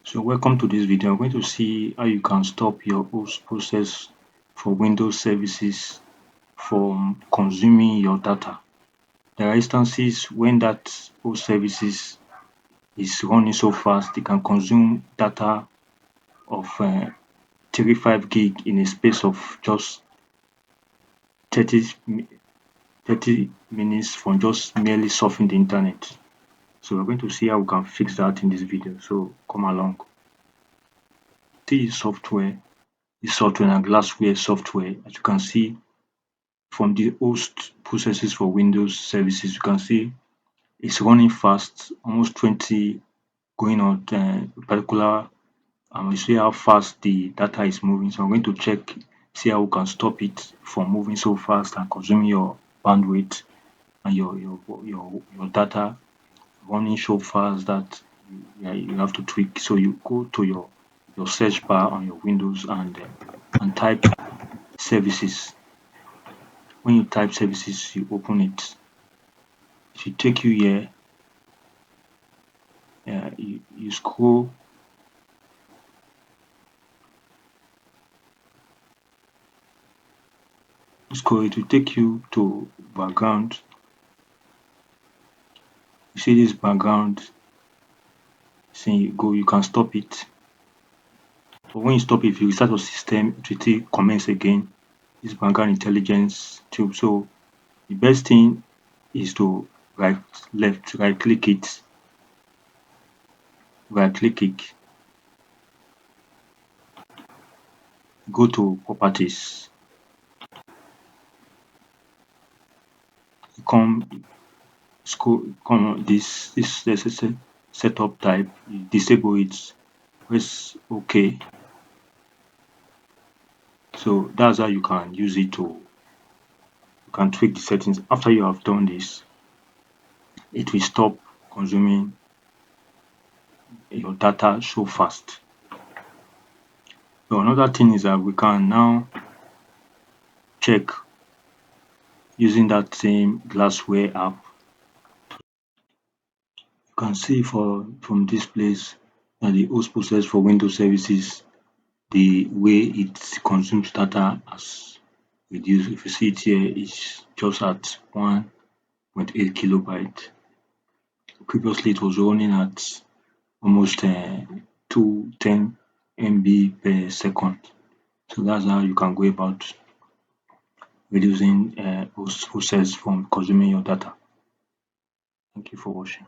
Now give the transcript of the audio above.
So welcome to this video. I'm going to see how you can stop your host process for Windows services from consuming your data. There are instances when that host services is running so fast, it can consume data of 35 gig in a space of just 30, 30 minutes from just merely surfing the internet. So we're going to see how we can fix that in this video. So come along. This software and glassware software. As you can see from the host processes for Windows services, you can see it's running fast, almost 20 going on particular. You see how fast the data is moving. So I'm going to check, see how we can stop it from moving so fast and consuming your bandwidth and your data running so fast that you have to tweak. So you go to your search bar on your Windows and type services. When you type services, you open it. It should take you here. You scroll. It will take you to background. You see this background. Saying you can stop it. But when you stop it, if you restart your system, it will take commence again. This background intelligence tube. So the best thing is to right click it, go to properties, come this setup type, you disable it, press OK. So that's how you can use it you can tweak the settings. After you have done this, it will stop consuming your data so fast. So another thing is that we can now check using that same glassware app. You can see from this place that the host process for Windows services, the way it consumes data has reduced. If you see it here, it's just at 1.8 kilobyte. Previously, it was running at almost 210 MB per second. So that's how you can go about reducing host process from consuming your data. Thank you for watching.